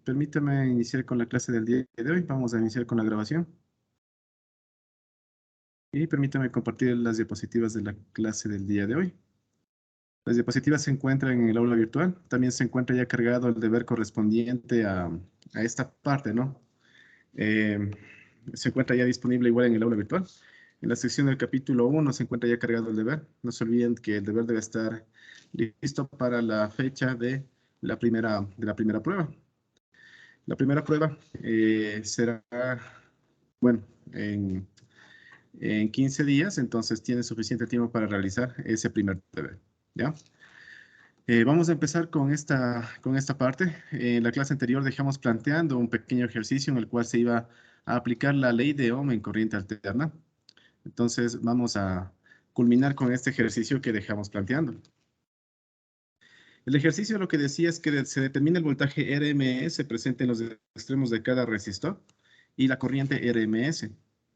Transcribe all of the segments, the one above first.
Permítame iniciar con la clase del día de hoy. Vamos a iniciar con la grabación. Y permítame compartir las diapositivas de la clase del día de hoy. Las diapositivas se encuentran en el aula virtual. También se encuentra ya cargado el deber correspondiente a esta parte, ¿no? Eh, Se encuentra ya disponible igual en el aula virtual. En la sección del capítulo 1 se encuentra ya cargado el deber. No se olviden que el deber debe estar listo para la fecha de la primera prueba. La primera prueba será, bueno, en 15 días, entonces tiene suficiente tiempo para realizar ese primer deber, ¿ya? Vamos a empezar con esta parte. En la clase anterior dejamos planteando un pequeño ejercicio en el cual se iba a aplicar la ley de Ohm en corriente alterna. Entonces vamos a culminar con este ejercicio que dejamos planteando. El ejercicio lo que decía es que se determina el voltaje RMS presente en los extremos de cada resistor y la corriente RMS,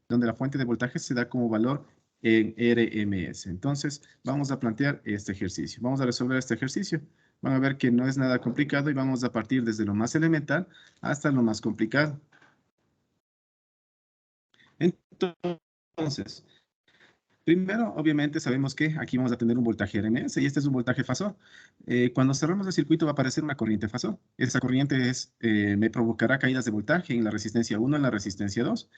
donde la fuente de voltaje se da como valor en RMS. Entonces, vamos a plantear este ejercicio. Vamos a resolver este ejercicio. Van a ver que no es nada complicado y vamos a partir desde lo más elemental hasta lo más complicado. Entonces, primero, obviamente, sabemos que aquí vamos a tener un voltaje RMS y este es un voltaje fasor. Cuando cerramos el circuito va a aparecer una corriente fasor. Esa corriente me provocará caídas de voltaje en la resistencia 1 y en la resistencia 2.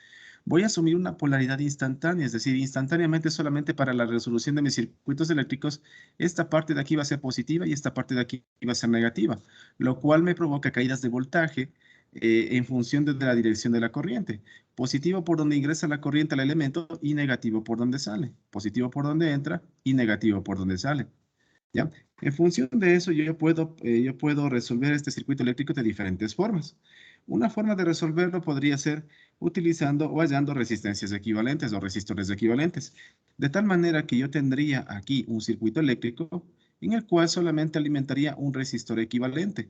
Voy a asumir una polaridad instantánea, es decir, instantáneamente solamente para la resolución de mis circuitos eléctricos, esta parte de aquí va a ser positiva y esta parte de aquí va a ser negativa, lo cual me provoca caídas de voltaje en función de la dirección de la corriente. Positivo por donde ingresa la corriente al elemento y negativo por donde sale. Positivo por donde entra y negativo por donde sale. ¿Ya? En función de eso, yo puedo resolver este circuito eléctrico de diferentes formas. Una forma de resolverlo podría ser utilizando o hallando resistencias equivalentes o resistores equivalentes. De tal manera que yo tendría aquí un circuito eléctrico en el cual solamente alimentaría un resistor equivalente.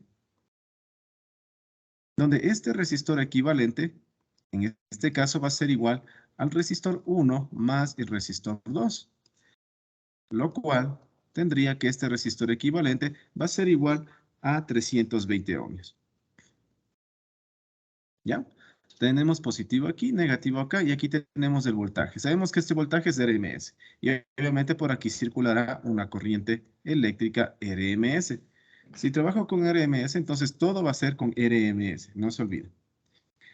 Donde este resistor equivalente, en este caso, va a ser igual al resistor 1 más el resistor 2. Lo cual tendría que este resistor equivalente va a ser igual a 320 ohmios. ¿Ya? Tenemos positivo aquí, negativo acá, y aquí tenemos el voltaje. Sabemos que este voltaje es RMS, y obviamente por aquí circulará una corriente eléctrica RMS. Si trabajo con RMS, entonces todo va a ser con RMS, no se olviden.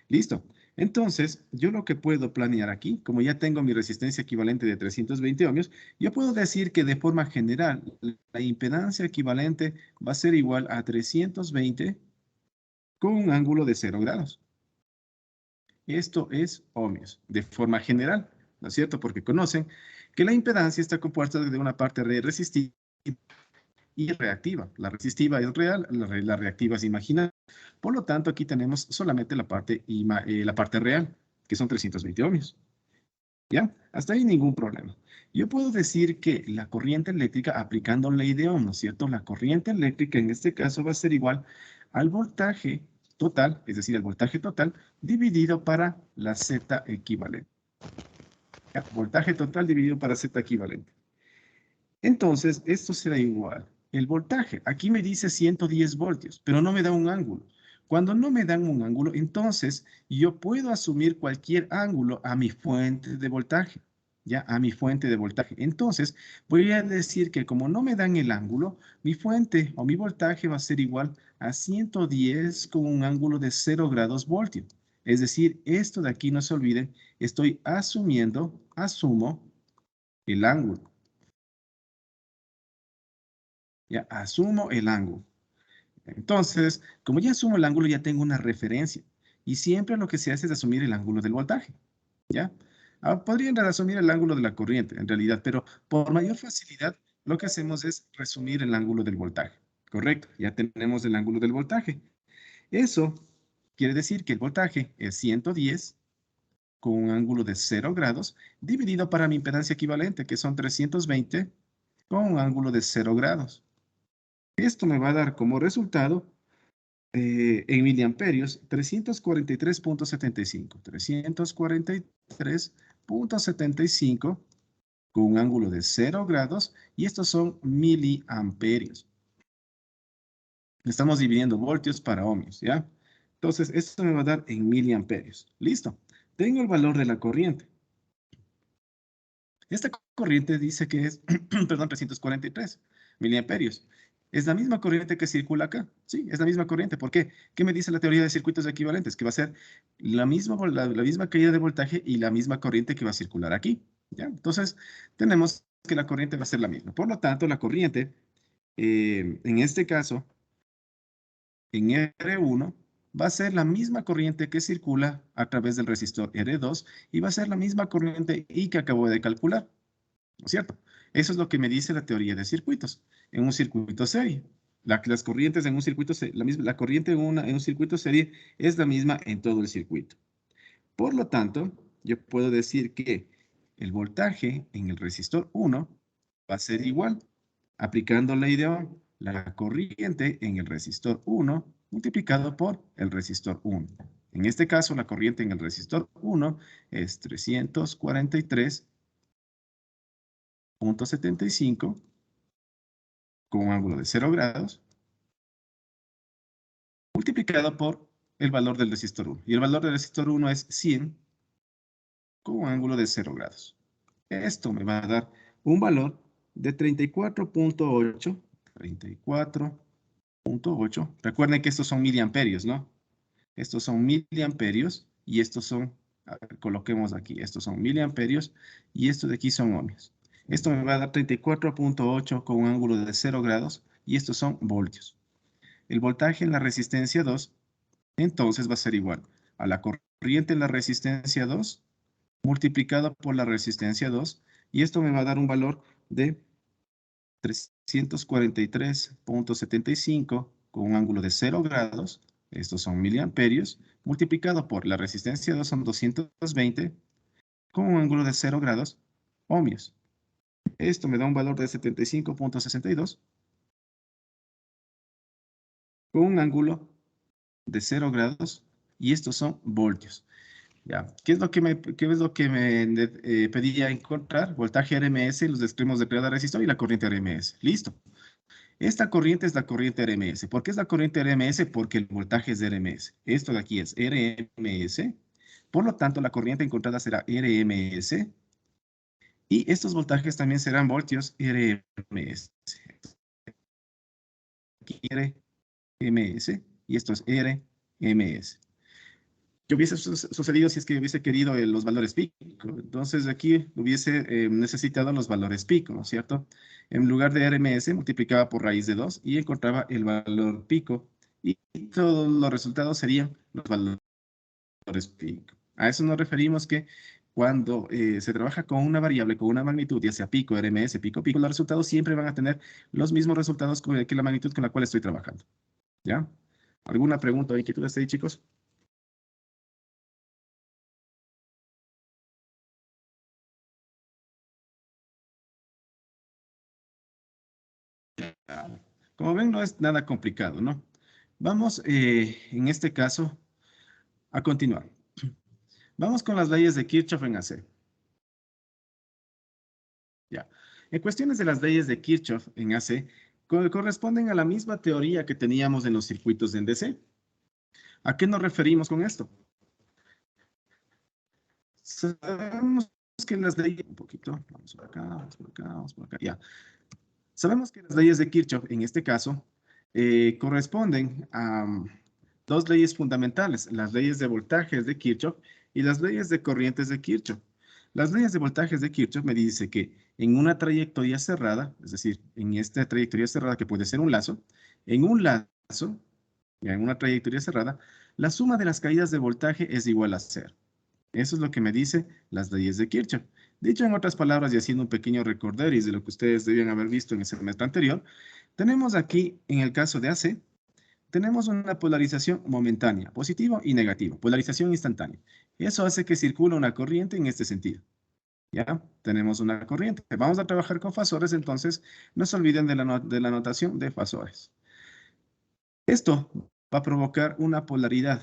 Listo. Entonces, yo lo que puedo planear aquí, como ya tengo mi resistencia equivalente de 320 ohmios, yo puedo decir que de forma general, la impedancia equivalente va a ser igual a 320 con un ángulo de 0 grados. Esto es ohmios, de forma general, ¿no es cierto? Porque conocen que la impedancia está compuesta de una parte resistiva y reactiva. La resistiva es real, la reactiva es imaginaria. Por lo tanto, aquí tenemos solamente la parte real, que son 320 ohmios. ¿Ya? Hasta ahí ningún problema. Yo puedo decir que la corriente eléctrica, aplicando ley de Ohm, ¿no es cierto? La corriente eléctrica en este caso va a ser igual al voltaje total, es decir, el voltaje total, dividido para la Z equivalente. ¿Ya? Voltaje total dividido para Z equivalente. Entonces, esto será igual. El voltaje, aquí me dice 110 voltios, pero no me da un ángulo. Cuando no me dan un ángulo, entonces yo puedo asumir cualquier ángulo a mi fuente de voltaje, ¿ya? A mi fuente de voltaje. Entonces, voy a decir que como no me dan el ángulo, mi fuente o mi voltaje va a ser igual a 110 con un ángulo de 0 grados voltio. Es decir, esto de aquí no se olviden, asumo el ángulo. Ya, asumo el ángulo. Entonces, como ya asumo el ángulo, ya tengo una referencia. Y siempre lo que se hace es asumir el ángulo del voltaje. ¿Ya? Podrían asumir el ángulo de la corriente, en realidad, pero por mayor facilidad, lo que hacemos es resumir el ángulo del voltaje. Correcto, ya tenemos el ángulo del voltaje. Eso quiere decir que el voltaje es 110 con un ángulo de 0 grados, dividido para mi impedancia equivalente, que son 320 con un ángulo de 0 grados. Esto me va a dar como resultado en miliamperios 343.75. 343.75 con un ángulo de 0 grados y estos son miliamperios. Estamos dividiendo voltios para ohmios, ¿ya? Entonces, esto me va a dar en miliamperios. Listo. Tengo el valor de la corriente. Esta corriente dice que es, perdón, 343 miliamperios. Es la misma corriente que circula acá. Sí, es la misma corriente. ¿Por qué? ¿Qué me dice la teoría de circuitos equivalentes? Que va a ser la misma caída de voltaje y la misma corriente que va a circular aquí. ¿Ya? Entonces, tenemos que la corriente va a ser la misma. Por lo tanto, la corriente, en este caso, en R1, va a ser la misma corriente que circula a través del resistor R2 y va a ser la misma corriente I que acabo de calcular. ¿No es cierto? Eso es lo que me dice la teoría de circuitos. En un circuito serie, las corrientes en un circuito, la corriente en un circuito serie es la misma en todo el circuito. Por lo tanto, yo puedo decir que el voltaje en el resistor 1 va a ser igual, aplicando la ley de Ohm, la corriente en el resistor 1 multiplicado por el resistor 1. En este caso, la corriente en el resistor 1 es 343.75 con un ángulo de 0 grados, multiplicado por el valor del resistor 1. Y el valor del resistor 1 es 100 con un ángulo de 0 grados. Esto me va a dar un valor de 34.8. 34.8. Recuerden que estos son miliamperios, ¿no? Estos son miliamperios y estos son, a ver, coloquemos aquí, estos son miliamperios y estos de aquí son ohmios. Esto me va a dar 34.8 con un ángulo de 0 grados y estos son voltios. El voltaje en la resistencia 2, entonces va a ser igual a la corriente en la resistencia 2 multiplicado por la resistencia 2 y esto me va a dar un valor de 343.75 con un ángulo de 0 grados, estos son miliamperios, multiplicado por la resistencia 2 son 220 con un ángulo de 0 grados, ohmios. Esto me da un valor de 75.62 con un ángulo de 0 grados y estos son voltios. Ya. ¿Qué es lo que me pedía encontrar? Voltaje RMS, los extremos de cada resistor y la corriente RMS. Listo. Esta corriente es la corriente RMS. ¿Por qué es la corriente RMS? Porque el voltaje es de RMS. Esto de aquí es RMS. Por lo tanto, la corriente encontrada será RMS. Y estos voltajes también serán voltios RMS. Aquí RMS y esto es RMS. ¿Qué hubiese sucedido si es que hubiese querido los valores pico? Entonces aquí hubiese necesitado los valores pico, ¿no es cierto? En lugar de RMS multiplicaba por raíz de 2 y encontraba el valor pico y todos los resultados serían los valores pico. A eso nos referimos que cuando se trabaja con una variable, con una magnitud, ya sea pico, RMS, pico, pico, los resultados siempre van a tener los mismos resultados que la magnitud con la cual estoy trabajando. ¿Ya? ¿Alguna pregunta o inquietud hasta ahí, chicos? Como ven, no es nada complicado, ¿no? Vamos, en este caso, a continuar. Vamos con las leyes de Kirchhoff en AC. Ya. En cuestiones de las leyes de Kirchhoff en AC, corresponden a la misma teoría que teníamos en los circuitos en DC. ¿A qué nos referimos con esto? Sabemos que las leyes... Un poquito, vamos por acá, vamos por acá, vamos por acá, ya. Sabemos que las leyes de Kirchhoff, en este caso, corresponden a dos leyes fundamentales, las leyes de voltajes de Kirchhoff y las leyes de corrientes de Kirchhoff. Las leyes de voltajes de Kirchhoff me dice que en una trayectoria cerrada, es decir, en esta trayectoria cerrada que puede ser un lazo, en un lazo, ya en una trayectoria cerrada, la suma de las caídas de voltaje es igual a cero. Eso es lo que me dice las leyes de Kirchhoff. Dicho en otras palabras y haciendo un pequeño recorderis de lo que ustedes debían haber visto en el semestre anterior, tenemos aquí, en el caso de AC, tenemos una polarización momentánea, positivo y negativo, polarización instantánea. Eso hace que circule una corriente en este sentido. ¿Ya? Tenemos una corriente. Vamos a trabajar con fasores, entonces no se olviden de la notación de fasores. Esto va a provocar una polaridad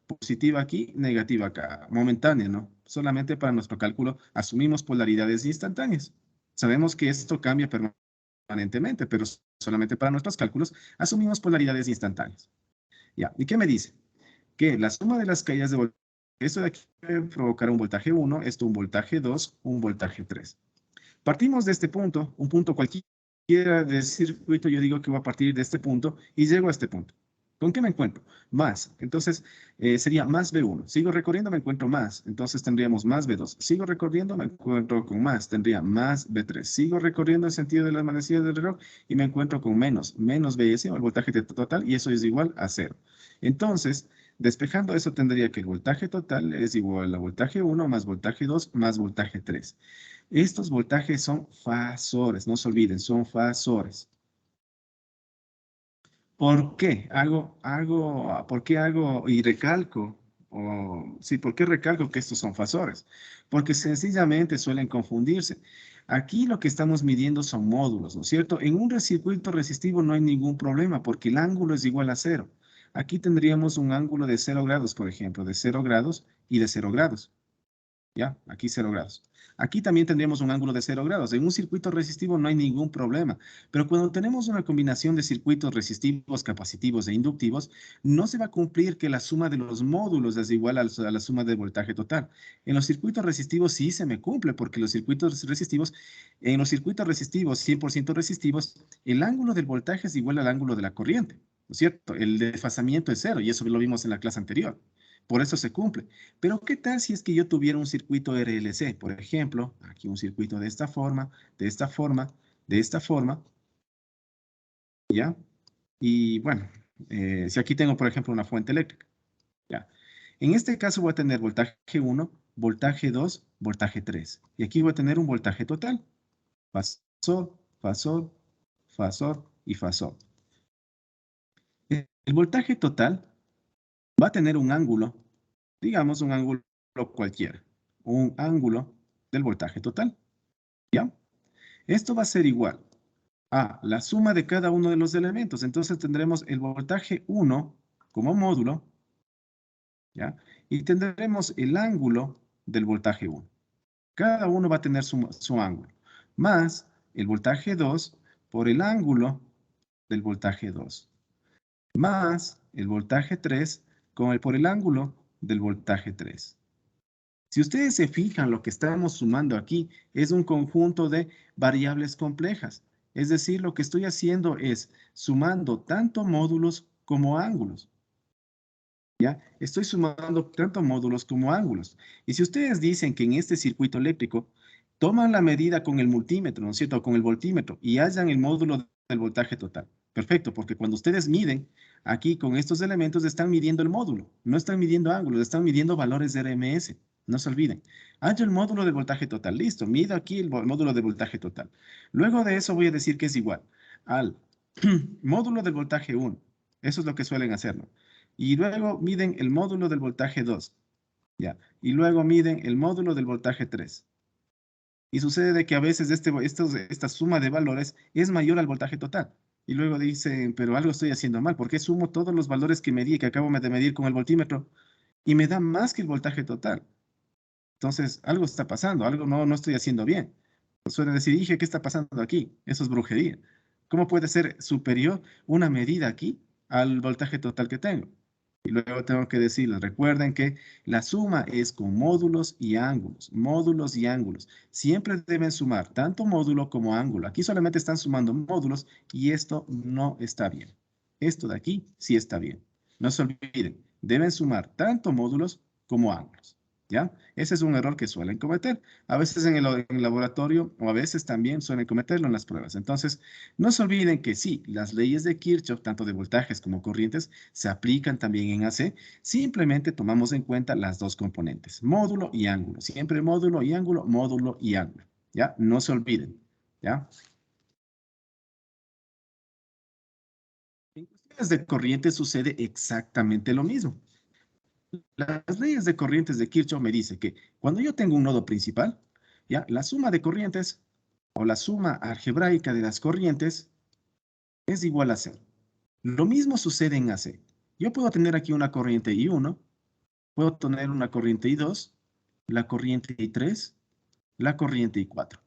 positiva aquí, negativa acá, momentánea, ¿no? Solamente para nuestro cálculo asumimos polaridades instantáneas. Sabemos que esto cambia permanentemente permanentemente, pero solamente para nuestros cálculos asumimos polaridades instantáneas. ¿Ya? ¿Y qué me dice? Que la suma de las caídas de voltaje, esto de aquí provocará un voltaje 1, esto un voltaje 2, un voltaje 3. Partimos de este punto, un punto cualquiera del circuito, yo digo que voy a partir de este punto y llego a este punto. ¿Con qué me encuentro? Más. Entonces, sería más B1. Sigo recorriendo, me encuentro más. Entonces, tendríamos más B2. Sigo recorriendo, me encuentro con más. Tendría más B3. Sigo recorriendo el sentido de la manecilla del reloj y me encuentro con menos. Menos BS, o el voltaje total, y eso es igual a 0. Entonces, despejando eso, tendría que el voltaje total es igual a voltaje 1 más voltaje 2 más voltaje 3. Estos voltajes son fasores, no se olviden, son fasores. ¿Por qué por qué hago y recalco? Sí, ¿por qué recalco que estos son fasores? Porque sencillamente suelen confundirse. Aquí lo que estamos midiendo son módulos, ¿no es cierto? En un circuito resistivo no hay ningún problema porque el ángulo es igual a 0. Aquí tendríamos un ángulo de 0 grados, por ejemplo, de 0 grados y de 0 grados. ¿Ya? Aquí 0 grados. Aquí también tendríamos un ángulo de 0 grados. En un circuito resistivo no hay ningún problema. Pero cuando tenemos una combinación de circuitos resistivos, capacitivos e inductivos, no se va a cumplir que la suma de los módulos es igual a la suma del voltaje total. En los circuitos resistivos sí se me cumple, porque en los circuitos resistivos, 100% resistivos, el ángulo del voltaje es igual al ángulo de la corriente. ¿No es cierto? El desfasamiento es 0, y eso lo vimos en la clase anterior. Por eso se cumple. Pero ¿qué tal si es que yo tuviera un circuito RLC? Por ejemplo, aquí un circuito de esta forma, de esta forma, de esta forma, ¿ya? Y bueno, si aquí tengo, por ejemplo, una fuente eléctrica, ¿ya? En este caso voy a tener voltaje 1, voltaje 2, voltaje 3. Y aquí voy a tener un voltaje total. Fasor, fasor, fasor y fasor. El voltaje total va a tener un ángulo, digamos un ángulo cualquiera, un ángulo del voltaje total, ¿ya? Esto va a ser igual a la suma de cada uno de los elementos. Entonces tendremos el voltaje 1 como módulo, ¿ya? Y tendremos el ángulo del voltaje 1. Cada uno va a tener su ángulo, más el voltaje 2 por el ángulo del voltaje 2, más el voltaje 3 por el ángulo del voltaje 3. Si ustedes se fijan, lo que estamos sumando aquí es un conjunto de variables complejas. Es decir, lo que estoy haciendo es sumando tanto módulos como ángulos. ¿Ya? Estoy sumando tanto módulos como ángulos. Y si ustedes dicen que en este circuito eléctrico toman la medida con el multímetro, ¿no es cierto? Con el voltímetro y hallan el módulo del voltaje total. Perfecto, porque cuando ustedes miden aquí con estos elementos están midiendo el módulo, no están midiendo ángulos, están midiendo valores de RMS. No se olviden. Hallo el módulo del voltaje total. Listo, mido aquí el módulo de voltaje total. Luego de eso voy a decir que es igual al módulo del voltaje 1. Eso es lo que suelen hacer, ¿no? Y luego miden el módulo del voltaje 2, ¿ya? Y luego miden el módulo del voltaje 3. Y sucede de que a veces esta suma de valores es mayor al voltaje total. Y luego dicen, pero algo estoy haciendo mal, ¿por qué sumo todos los valores que medí, que acabo de medir con el voltímetro, y me da más que el voltaje total? Entonces, algo está pasando, algo no estoy haciendo bien. Suelen decir, dije, ¿qué está pasando aquí? Eso es brujería. ¿Cómo puede ser superior una medida aquí al voltaje total que tengo? Y luego tengo que decirles, recuerden que la suma es con módulos y ángulos, módulos y ángulos. Siempre deben sumar tanto módulo como ángulo. Aquí solamente están sumando módulos y esto no está bien. Esto de aquí sí está bien. No se olviden, deben sumar tanto módulos como ángulos. ¿Ya? Ese es un error que suelen cometer. A veces en el laboratorio o a veces también suelen cometerlo en las pruebas. Entonces, no se olviden que sí, las leyes de Kirchhoff, tanto de voltajes como corrientes, se aplican también en AC. Simplemente tomamos en cuenta las dos componentes, módulo y ángulo. Siempre módulo y ángulo, módulo y ángulo. ¿Ya? No se olviden. ¿Ya? En cuestiones de corriente sucede exactamente lo mismo. Las leyes de corrientes de Kirchhoff me dicen que cuando yo tengo un nodo principal, ¿ya? La suma de corrientes o la suma algebraica de las corrientes es igual a 0. Lo mismo sucede en AC. Yo puedo tener aquí una corriente I1, puedo tener una corriente I2, la corriente I3, la corriente I4.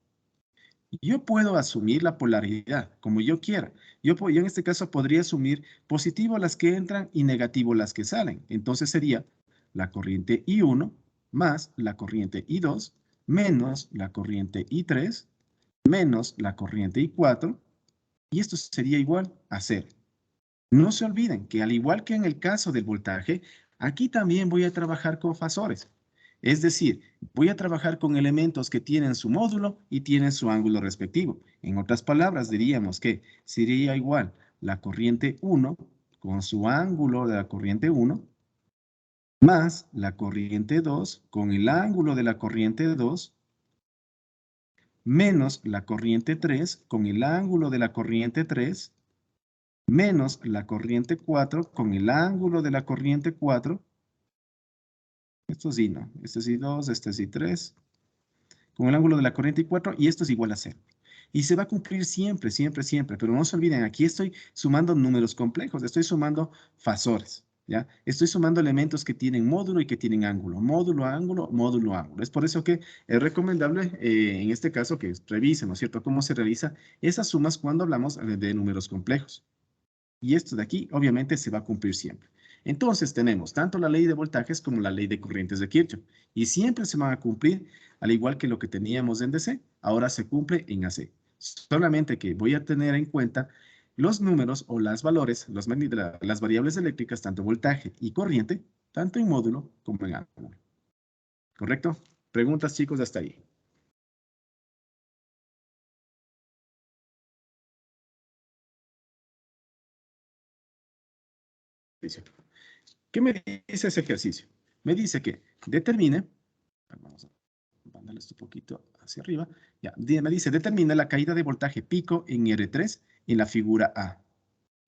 Yo puedo asumir la polaridad como yo quiera. Yo en este caso podría asumir positivo las que entran y negativo las que salen. Entonces sería la corriente I1 más la corriente I2 menos la corriente I3 menos la corriente I4 y esto sería igual a 0. No se olviden que al igual que en el caso del voltaje, aquí también voy a trabajar con fasores. Es decir, voy a trabajar con elementos que tienen su módulo y tienen su ángulo respectivo. En otras palabras, diríamos que sería igual la corriente 1 con su ángulo de la corriente 1 más la corriente 2 con el ángulo de la corriente 2 menos la corriente 3 con el ángulo de la corriente 3 menos la corriente 4 con el ángulo de la corriente 4. Esto sí, no. Este sí 2, este sí 3. Con el ángulo de la corriente 4 y esto es igual a 0. Y se va a cumplir siempre, siempre, siempre. Pero no se olviden, aquí estoy sumando números complejos. Estoy sumando fasores, ¿ya? Estoy sumando elementos que tienen módulo y que tienen ángulo. Módulo, ángulo, módulo, ángulo. Es por eso que es recomendable, en este caso, que revisen, ¿no es cierto?, cómo se realiza esas sumas cuando hablamos de números complejos. Y esto de aquí, obviamente, se va a cumplir siempre. Entonces, tenemos tanto la ley de voltajes como la ley de corrientes de Kirchhoff. Y siempre se van a cumplir, al igual que lo que teníamos en DC, ahora se cumple en AC. Solamente que voy a tener en cuenta los números o las valores, las variables eléctricas, tanto voltaje y corriente, tanto en módulo como en ángulo. ¿Correcto? Preguntas, chicos, hasta ahí. ¿Qué me dice ese ejercicio? Me dice que determine, vamos a mandarle esto un poquito hacia arriba, ya, me dice, determina la caída de voltaje pico en R3 en la figura A.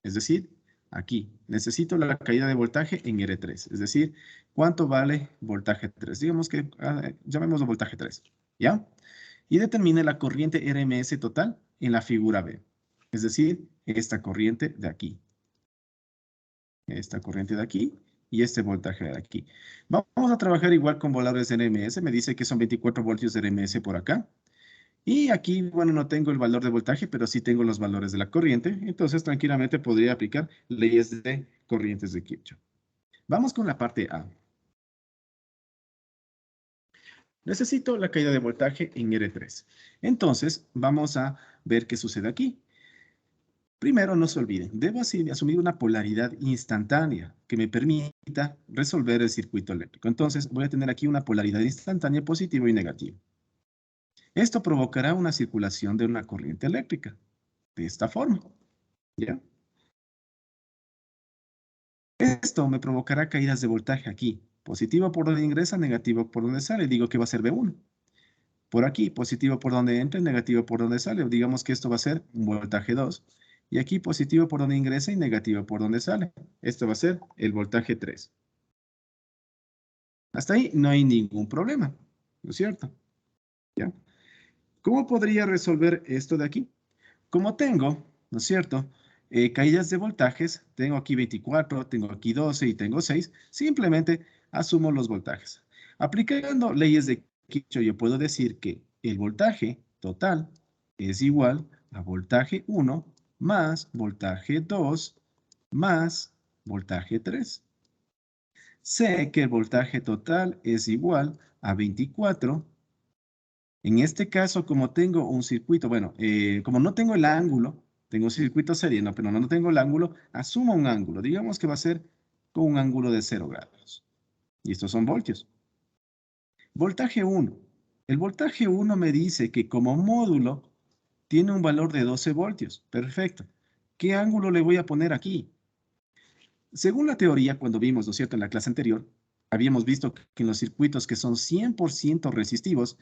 Es decir, aquí, necesito la caída de voltaje en R3. Es decir, ¿cuánto vale voltaje 3? Digamos que, llamémoslo voltaje 3, ¿ya? Y determine la corriente RMS total en la figura B. Es decir, esta corriente de aquí. Esta corriente de aquí y este voltaje de aquí. Vamos a trabajar igual con valores de RMS. Me dice que son 24 voltios de RMS por acá. Y aquí, bueno, no tengo el valor de voltaje, pero sí tengo los valores de la corriente. Entonces, tranquilamente podría aplicar leyes de corrientes de Kirchhoff. Vamos con la parte A. Necesito la caída de voltaje en R3. Entonces, vamos a ver qué sucede aquí. Primero, no se olviden, debo asumir una polaridad instantánea que me permita resolver el circuito eléctrico. Entonces, voy a tener aquí una polaridad instantánea positivo y negativo. Esto provocará una circulación de una corriente eléctrica, de esta forma, ¿ya? Esto me provocará caídas de voltaje aquí, positivo por donde ingresa, negativo por donde sale. Digo que va a ser B1. Por aquí, positivo por donde entra y negativo por donde sale. Digamos que esto va a ser un voltaje 2. Y aquí positivo por donde ingresa y negativo por donde sale. Esto va a ser el voltaje 3. Hasta ahí no hay ningún problema, ¿no es cierto? ¿Ya? ¿Cómo podría resolver esto de aquí? Como tengo, ¿no es cierto? Caídas de voltajes, tengo aquí 24, tengo aquí 12 y tengo 6, simplemente asumo los voltajes. Aplicando leyes de Kirchhoff, yo puedo decir que el voltaje total es igual a voltaje 1 más voltaje 2 más voltaje 3. Sé que el voltaje total es igual a 24. En este caso, como tengo un circuito, bueno, como no tengo el ángulo, tengo un circuito sereno, pero no tengo el ángulo, asumo un ángulo. Digamos que va a ser con un ángulo de 0 grados. Y estos son voltios. Voltaje 1. El voltaje 1 me dice que como módulo tiene un valor de 12 voltios. Perfecto. ¿Qué ángulo le voy a poner aquí? Según la teoría, cuando vimos, ¿no es cierto?, en la clase anterior, habíamos visto que en los circuitos que son 100% resistivos,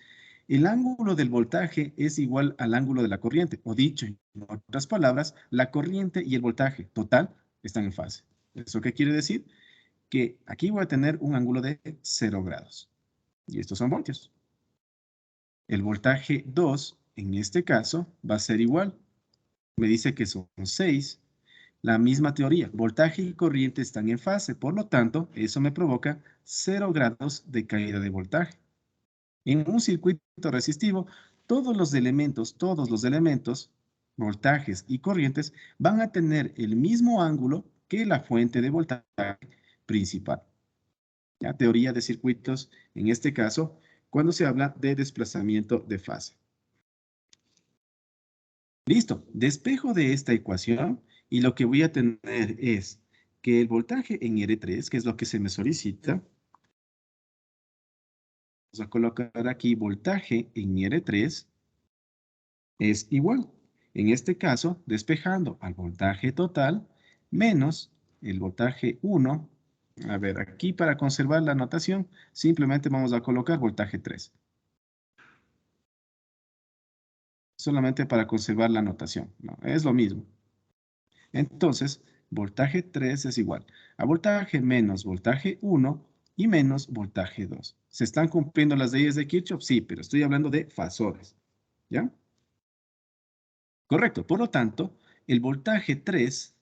el ángulo del voltaje es igual al ángulo de la corriente, o dicho en otras palabras, la corriente y el voltaje total están en fase. ¿Eso qué quiere decir? Que aquí voy a tener un ángulo de 0 grados. Y estos son voltios. El voltaje 2, en este caso, va a ser igual. Me dice que son 6. La misma teoría, voltaje y corriente están en fase, por lo tanto, eso me provoca 0 grados de caída de voltaje. En un circuito resistivo, todos los elementos, voltajes y corrientes, van a tener el mismo ángulo que la fuente de voltaje principal. ¿Ya? Teoría de circuitos, en este caso, cuando se habla de desplazamiento de fase. Listo, despejo de esta ecuación y lo que voy a tener es que el voltaje en R3, que es lo que se me solicita, vamos a colocar aquí voltaje en R3 es igual. En este caso, despejando al voltaje total menos el voltaje 1. A ver, aquí para conservar la notación, simplemente vamos a colocar voltaje 3. Solamente para conservar la notación. No, es lo mismo. Entonces, voltaje 3 es igual a voltaje menos voltaje 1 y menos voltaje 2. ¿Se están cumpliendo las leyes de Kirchhoff? Sí, pero estoy hablando de fasores. ¿Ya? Correcto. Por lo tanto, el voltaje 3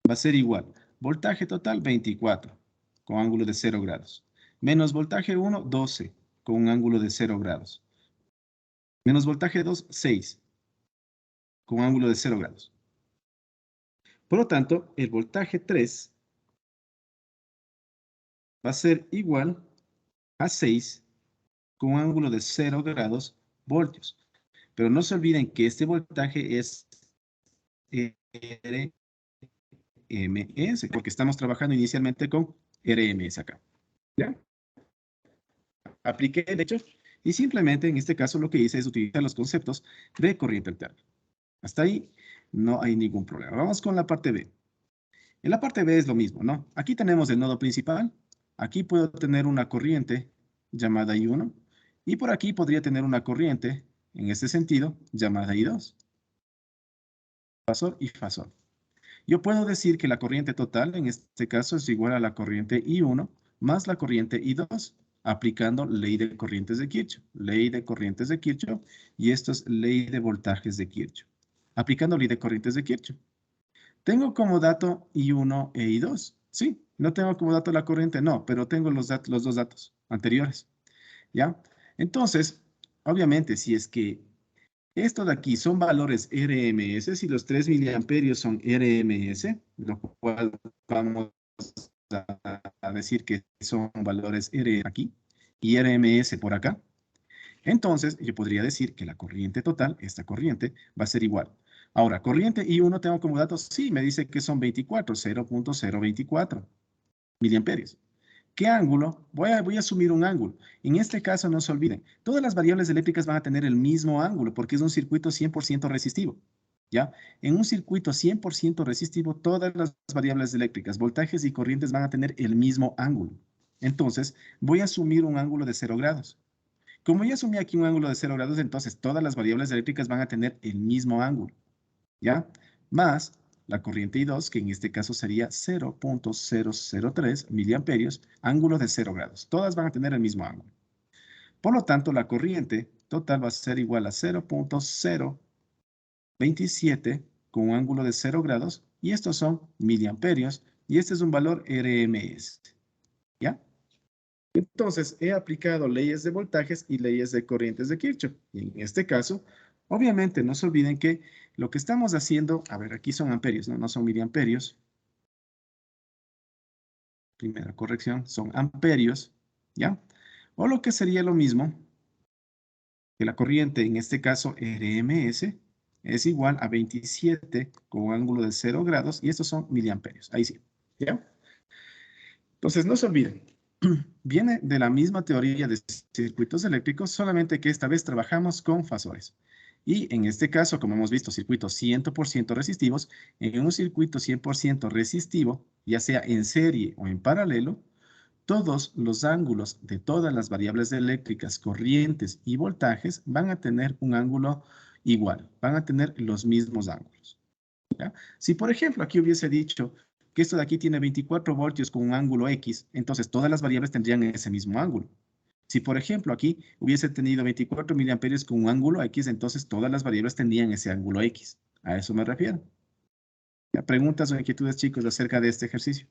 va a ser igual. Voltaje total 24 con ángulo de 0 grados. Menos voltaje 1, 12 con un ángulo de 0 grados. Menos voltaje 2, 6 con un ángulo de 0 grados. Por lo tanto, el voltaje 3 va a ser igual a 6 con un ángulo de 0 grados voltios. Pero no se olviden que este voltaje es RMS, porque estamos trabajando inicialmente con RMS acá. ¿Ya? Apliqué el hecho y simplemente en este caso lo que hice es utilizar los conceptos de corriente alterna. Hasta ahí no hay ningún problema. Vamos con la parte B. En la parte B es lo mismo, ¿no? Aquí tenemos el nodo principal. Aquí puedo tener una corriente llamada I1 y por aquí podría tener una corriente en este sentido llamada I2. Fasor y fasor. Yo puedo decir que la corriente total en este caso es igual a la corriente I1 más la corriente I2, aplicando ley de corrientes de Kirchhoff. Ley de corrientes de Kirchhoff y esto es ley de voltajes de Kirchhoff. Aplicando ley de corrientes de Kirchhoff. ¿Tengo como dato I1 e I2? Sí. ¿No tengo como dato la corriente? No, pero tengo los dos datos anteriores. ¿Ya? Entonces, obviamente, si es que esto de aquí son valores RMS, si los 3 miliamperios son RMS, lo cual vamos a decir que son valores R aquí y RMS por acá, entonces yo podría decir que la corriente total, esta corriente, va a ser igual. Ahora, corriente I1 tengo como datos, sí, me dice que son 24, 0.024 miliamperios. ¿Qué ángulo? Voy a asumir un ángulo. En este caso, no se olviden, todas las variables eléctricas van a tener el mismo ángulo porque es un circuito 100% resistivo. ¿Ya? En un circuito 100% resistivo, todas las variables eléctricas, voltajes y corrientes van a tener el mismo ángulo. Entonces, voy a asumir un ángulo de 0 grados. Como ya asumí aquí un ángulo de 0 grados, entonces todas las variables eléctricas van a tener el mismo ángulo. ¿Ya? Más la corriente I2, que en este caso sería 0.003 miliamperios, ángulo de 0 grados. Todas van a tener el mismo ángulo. Por lo tanto, la corriente total va a ser igual a 0.027 con un ángulo de 0 grados, y estos son miliamperios, y este es un valor RMS. ¿Ya? Entonces, he aplicado leyes de voltajes y leyes de corrientes de Kirchhoff. Y en este caso, obviamente, no se olviden que lo que estamos haciendo, a ver, aquí son amperios, no son miliamperios. Primera corrección, son amperios, ¿ya? O lo que sería lo mismo, que la corriente, en este caso RMS, es igual a 27 con un ángulo de 0 grados, y estos son miliamperios. Ahí sí, ¿ya? Entonces, no se olviden, viene de la misma teoría de circuitos eléctricos, solamente que esta vez trabajamos con fasores. Y en este caso, como hemos visto, circuitos 100% resistivos, en un circuito 100% resistivo, ya sea en serie o en paralelo, todos los ángulos de todas las variables eléctricas, corrientes y voltajes van a tener un ángulo igual, van a tener los mismos ángulos. ¿Ya? Si, por ejemplo, aquí hubiese dicho que esto de aquí tiene 24 voltios con un ángulo X, entonces todas las variables tendrían ese mismo ángulo. Si, por ejemplo, aquí hubiese tenido 24 miliamperios con un ángulo X, entonces todas las variables tendrían ese ángulo X. A eso me refiero. ¿Ya? ¿Preguntas o inquietudes, chicos, acerca de este ejercicio?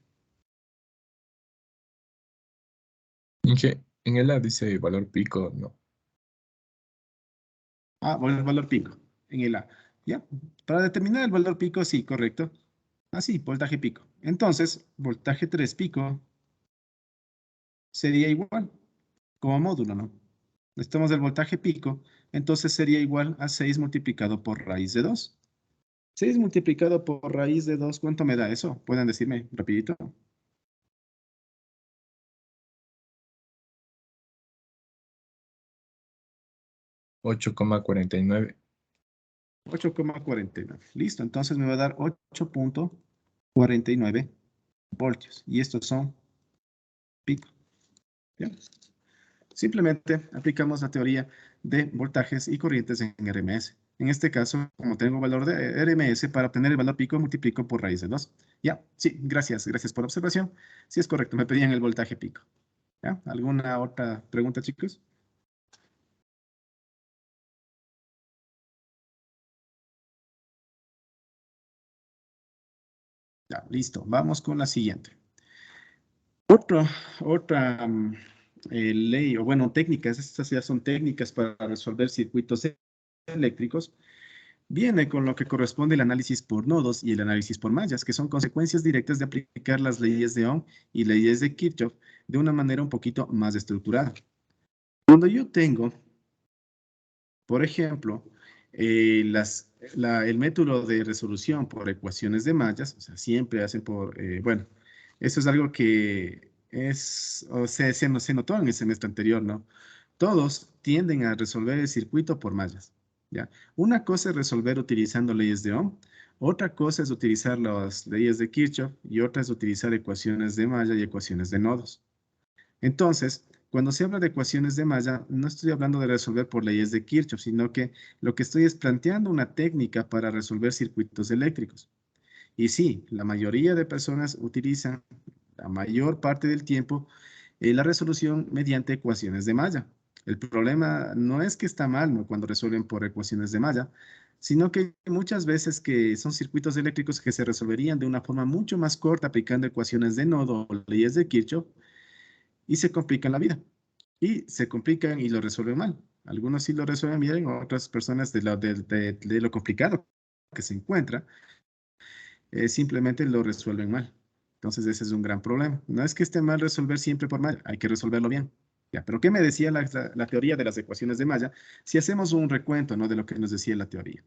En el A dice valor pico, no. O el valor pico en el A. ¿Ya? Para determinar el valor pico, sí, correcto. Así, voltaje pico. Entonces, voltaje 3 pico sería igual como módulo, ¿no? Necesitamos el voltaje pico, entonces sería igual a 6 multiplicado por raíz de 2. 6 multiplicado por raíz de 2, ¿cuánto me da eso? ¿Pueden decirme rapidito? 8,49. 8,49. Listo, entonces me va a dar 8,49 voltios. Y estos son pico. ¿Ya? Simplemente aplicamos la teoría de voltajes y corrientes en RMS. En este caso, como tengo valor de RMS, para obtener el valor pico multiplico por raíz de 2. Ya, sí, gracias por la observación. Sí es correcto, me pedían el voltaje pico. ¿Ya? ¿Alguna otra pregunta, chicos? Ya, listo. Vamos con la siguiente. Otra ley, o bueno, técnicas, estas ya son técnicas para resolver circuitos eléctricos, viene con lo que corresponde el análisis por nodos y el análisis por mallas, que son consecuencias directas de aplicar las leyes de Ohm y leyes de Kirchhoff de una manera un poquito más estructurada. Cuando yo tengo, por ejemplo, el método de resolución por ecuaciones de mallas, o sea, siempre hacen por, bueno, eso es algo que se notó en el semestre anterior, ¿no? Todos tienden a resolver el circuito por mallas, ¿ya? Una cosa es resolver utilizando leyes de Ohm, otra cosa es utilizar las leyes de Kirchhoff y otra es utilizar ecuaciones de malla y ecuaciones de nodos. Entonces, cuando se habla de ecuaciones de malla, no estoy hablando de resolver por leyes de Kirchhoff, sino que lo que estoy es planteando una técnica para resolver circuitos eléctricos. Y sí, la mayoría de personas utilizan la mayor parte del tiempo la resolución mediante ecuaciones de malla. El problema no es que está mal, ¿no?, cuando resuelven por ecuaciones de malla, sino que muchas veces que son circuitos eléctricos que se resolverían de una forma mucho más corta aplicando ecuaciones de nodo o leyes de Kirchhoff y se complican la vida. Y se complican y lo resuelven mal. Algunos sí lo resuelven bien, otras personas de lo complicado que se encuentra, simplemente lo resuelven mal. Entonces ese es un gran problema. No es que esté mal resolver siempre por mal, hay que resolverlo bien. Ya, pero ¿qué me decía la teoría de las ecuaciones de malla? Si hacemos un recuento, ¿no?, de lo que nos decía la teoría.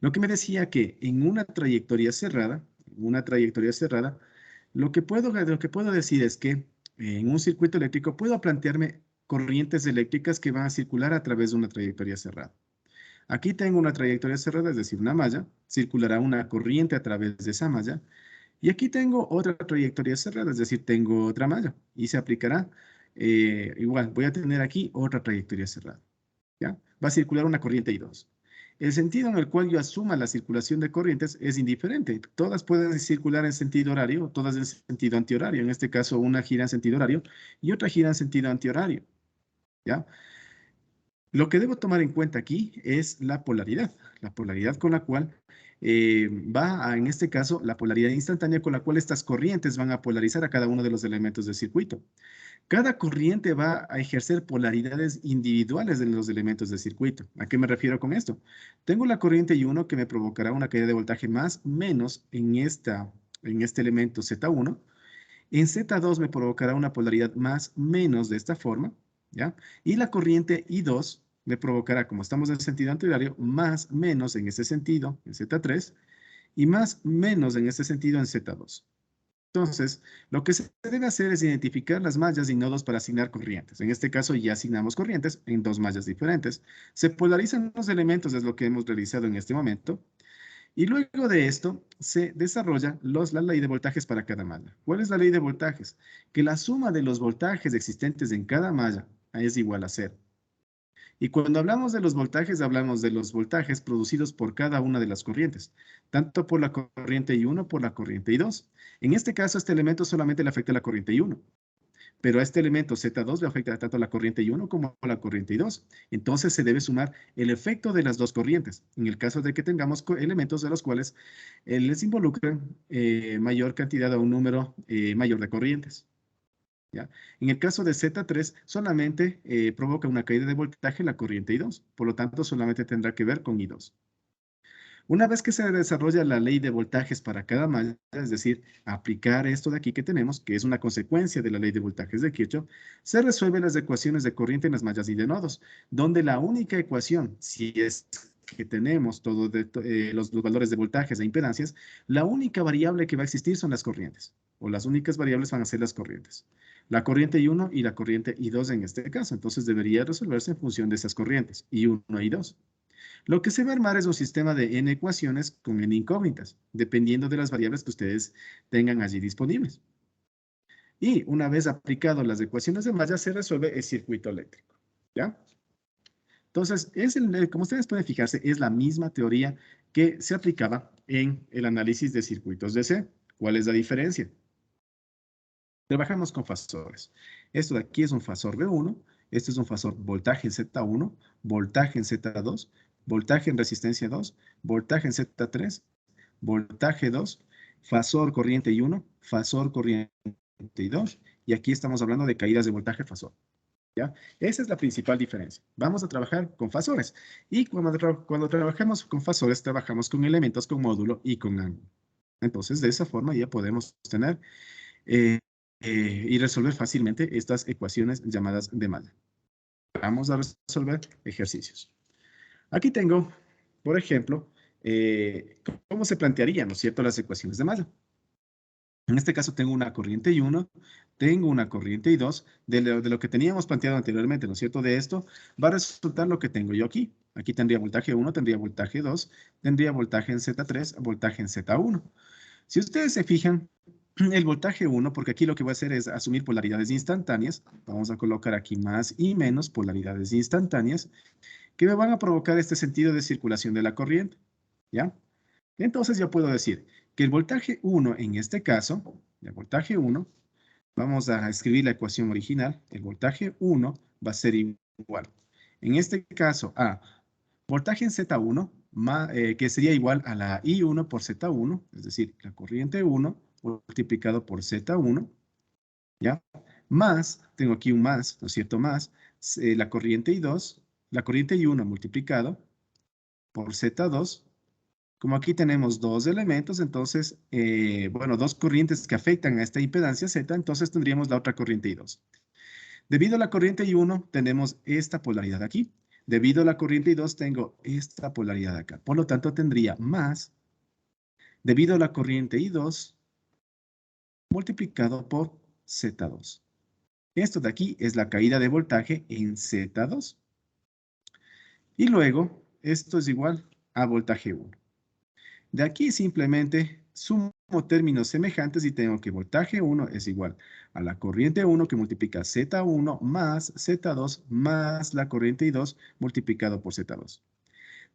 Lo que me decía que en una trayectoria cerrada, lo que puedo decir es que en un circuito eléctrico puedo plantearme corrientes eléctricas que van a circular a través de una trayectoria cerrada. Aquí tengo una trayectoria cerrada, es decir, una malla, circulará una corriente a través de esa malla, y aquí tengo otra trayectoria cerrada, es decir, tengo otra malla, y se aplicará, igual, voy a tener aquí otra trayectoria cerrada, ¿ya? Va a circular una corriente I2. El sentido en el cual yo asuma la circulación de corrientes es indiferente. Todas pueden circular en sentido horario, todas en sentido antihorario. En este caso, una gira en sentido horario y otra gira en sentido antihorario, ¿ya? Lo que debo tomar en cuenta aquí es la polaridad con la cual en este caso, la polaridad instantánea con la cual estas corrientes van a polarizar a cada uno de los elementos del circuito. Cada corriente va a ejercer polaridades individuales en los elementos del circuito. ¿A qué me refiero con esto? Tengo la corriente I1 que me provocará una caída de voltaje más menos en este elemento Z1. En Z2 me provocará una polaridad más menos de esta forma, ¿ya? Y la corriente I2 me provocará, como estamos en sentido antihorario, más menos en ese sentido, en Z3, y más menos en este sentido en Z2. Entonces, lo que se debe hacer es identificar las mallas y nodos para asignar corrientes. En este caso, ya asignamos corrientes en dos mallas diferentes. Se polarizan los elementos, es lo que hemos realizado en este momento. Y luego de esto, se desarrolla la ley de voltajes para cada malla. ¿Cuál es la ley de voltajes? Que la suma de los voltajes existentes en cada malla es igual a cero. Y cuando hablamos de los voltajes, hablamos de los voltajes producidos por cada una de las corrientes, tanto por la corriente I1 por la corriente I2. En este caso, este elemento solamente le afecta a la corriente I1, pero a este elemento Z2 le afecta tanto a la corriente I1 como a la corriente I2. Entonces se debe sumar el efecto de las dos corrientes, en el caso de que tengamos elementos de los cuales les involucran mayor cantidad o un número mayor de corrientes. ¿Ya? En el caso de Z3, solamente provoca una caída de voltaje en la corriente I2. Por lo tanto, solamente tendrá que ver con I2. Una vez que se desarrolla la ley de voltajes para cada malla, es decir, aplicar esto de aquí que tenemos, que es una consecuencia de la ley de voltajes de Kirchhoff, se resuelven las ecuaciones de corriente en las mallas y de nodos, donde la única ecuación, si es que tenemos todos los valores de voltajes e impedancias, la única variable que va a existir son las corrientes, o las únicas variables van a ser las corrientes. La corriente I1 y la corriente I2 en este caso, entonces debería resolverse en función de esas corrientes, I1 y I2. Lo que se va a armar es un sistema de n ecuaciones con n incógnitas, dependiendo de las variables que ustedes tengan allí disponibles. Y una vez aplicado las ecuaciones de malla, se resuelve el circuito eléctrico. ¿Ya? Entonces, como ustedes pueden fijarse, es la misma teoría que se aplicaba en el análisis de circuitos DC. ¿Cuál es la diferencia? Trabajamos con fasores. Esto de aquí es un fasor V1, este es un fasor voltaje en Z1, voltaje en Z2, voltaje en resistencia 2, voltaje en Z3, voltaje 2, fasor corriente I1, fasor corriente I2, y aquí estamos hablando de caídas de voltaje fasor. ¿Ya? Esa es la principal diferencia. Vamos a trabajar con fasores. Y cuando trabajamos con fasores, trabajamos con elementos con módulo y con ángulo. Entonces, de esa forma ya podemos tener y resolver fácilmente estas ecuaciones llamadas de malla. Vamos a resolver ejercicios. Aquí tengo, por ejemplo, cómo se plantearían, ¿no es cierto?, las ecuaciones de malla. En este caso tengo una corriente I1, tengo una corriente I2, de lo que teníamos planteado anteriormente, ¿no es cierto? De esto va a resultar lo que tengo yo aquí. Aquí tendría voltaje 1, tendría voltaje 2, tendría voltaje en Z3, voltaje en Z1. Si ustedes se fijan, el voltaje 1, porque aquí lo que voy a hacer es asumir polaridades instantáneas. Vamos a colocar aquí más y menos polaridades instantáneas que me van a provocar este sentido de circulación de la corriente. ¿Ya? Entonces ya puedo decir que el voltaje 1 en este caso, el voltaje 1, vamos a escribir la ecuación original, el voltaje 1 va a ser igual. En este caso a voltaje en Z1, que sería igual a la I1 por Z1, es decir, la corriente 1 multiplicado por Z1, ¿ya? Más, tengo aquí un más, ¿no es cierto? Más la corriente I2, la corriente I1 multiplicado por Z2. Como aquí tenemos dos elementos, entonces, bueno, dos corrientes que afectan a esta impedancia Z, entonces tendríamos la otra corriente I2. Debido a la corriente I1, tenemos esta polaridad aquí. Debido a la corriente I2, tengo esta polaridad acá. Por lo tanto, tendría más, debido a la corriente I2, multiplicado por Z2. Esto de aquí es la caída de voltaje en Z2. Y luego, esto es igual a voltaje 1. De aquí simplemente sumo términos semejantes y tengo que voltaje 1 es igual a la corriente 1 que multiplica Z1 más Z2 más la corriente I2 multiplicado por Z2.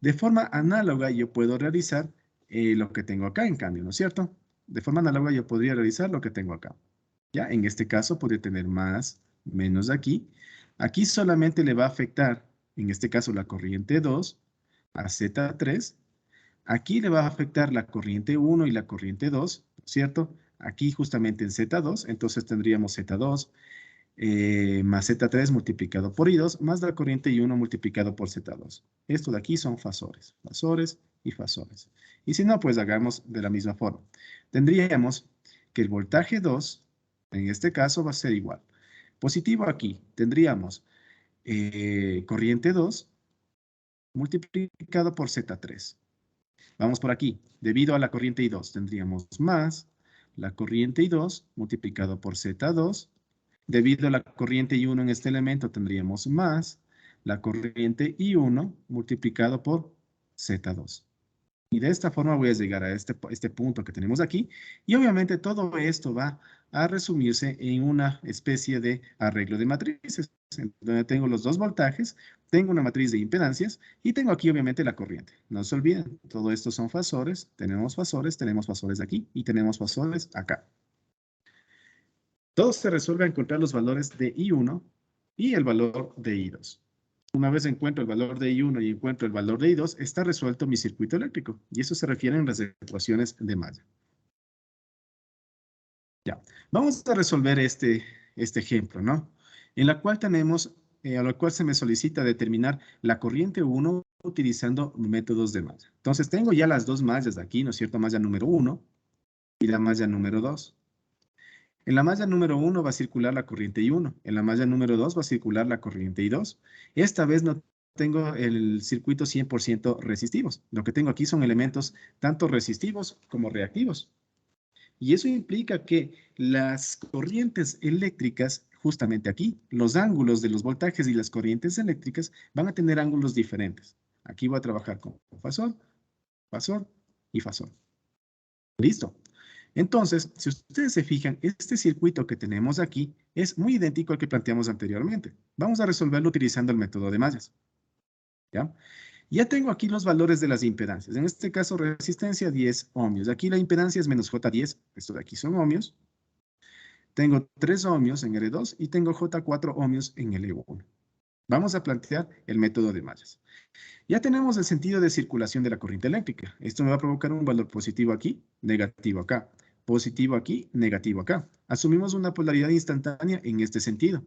De forma análoga yo puedo realizar lo que tengo acá en cambio, ¿no es cierto? De forma análoga yo podría realizar lo que tengo acá. ¿Ya? En este caso podría tener más, menos aquí. Aquí solamente le va a afectar, en este caso la corriente 2 a Z3. Aquí le va a afectar la corriente 1 y la corriente 2, ¿cierto? Aquí justamente en Z2, entonces tendríamos Z2 más Z3 multiplicado por I2 más la corriente I1 multiplicado por Z2. Esto de aquí son fasores, fasores y fasores. Y si no, pues hagamos de la misma forma. Tendríamos que el voltaje 2, en este caso, va a ser igual. Positivo aquí, tendríamos corriente 2 multiplicado por Z3. Vamos por aquí. Debido a la corriente I2 tendríamos más la corriente I2 multiplicado por Z2. Debido a la corriente I1 en este elemento tendríamos más la corriente I1 multiplicado por Z2. Y de esta forma voy a llegar a este punto que tenemos aquí. Y obviamente todo esto va a resumirse en una especie de arreglo de matrices, en donde tengo los dos voltajes, tengo una matriz de impedancias y tengo aquí obviamente la corriente. No se olviden, todo esto son fasores. Tenemos fasores aquí y tenemos fasores acá. Todo se resuelve a encontrar los valores de I1 y el valor de I2. Una vez encuentro el valor de I1 y encuentro el valor de I2, está resuelto mi circuito eléctrico. Y eso se refiere en las ecuaciones de malla. Ya, vamos a resolver este este ejemplo, ¿no? En la cual tenemos, a la cual se me solicita determinar la corriente 1 utilizando métodos de malla. Entonces tengo ya las dos mallas de aquí, ¿no es cierto? Malla número 1 y la malla número 2. En la malla número 1 va a circular la corriente I1. En la malla número 2 va a circular la corriente I2. Esta vez no tengo el circuito 100% resistivos. Lo que tengo aquí son elementos tanto resistivos como reactivos. Y eso implica que las corrientes eléctricas, justamente aquí, los ángulos de los voltajes y las corrientes eléctricas van a tener ángulos diferentes. Aquí voy a trabajar con fasor, fasor y fasor. Listo. Entonces, si ustedes se fijan, este circuito que tenemos aquí es muy idéntico al que planteamos anteriormente. Vamos a resolverlo utilizando el método de mallas. ¿Ya? Ya tengo aquí los valores de las impedancias. En este caso, resistencia 10 ohmios. Aquí la impedancia es menos J10. Esto de aquí son ohmios. Tengo 3 ohmios en L2 y tengo J4 ohmios en L1. Vamos a plantear el método de mallas. Ya tenemos el sentido de circulación de la corriente eléctrica. Esto me va a provocar un valor positivo aquí, negativo acá. Positivo aquí, negativo acá. Asumimos una polaridad instantánea en este sentido.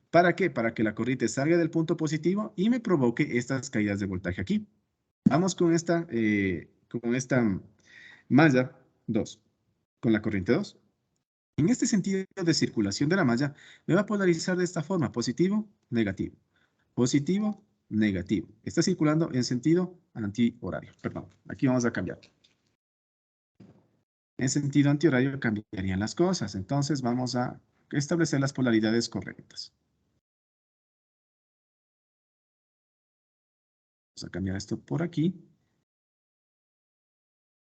¿Para qué? Para que la corriente salga del punto positivo y me provoque estas caídas de voltaje aquí. Vamos con esta malla 2, con la corriente 2. En este sentido de circulación de la malla, me va a polarizar de esta forma, positivo, negativo. Positivo, negativo. Está circulando en sentido antihorario. Perdón, aquí vamos a cambiar. En sentido antihorario cambiarían las cosas. Entonces vamos a establecer las polaridades correctas. Vamos a cambiar esto por aquí.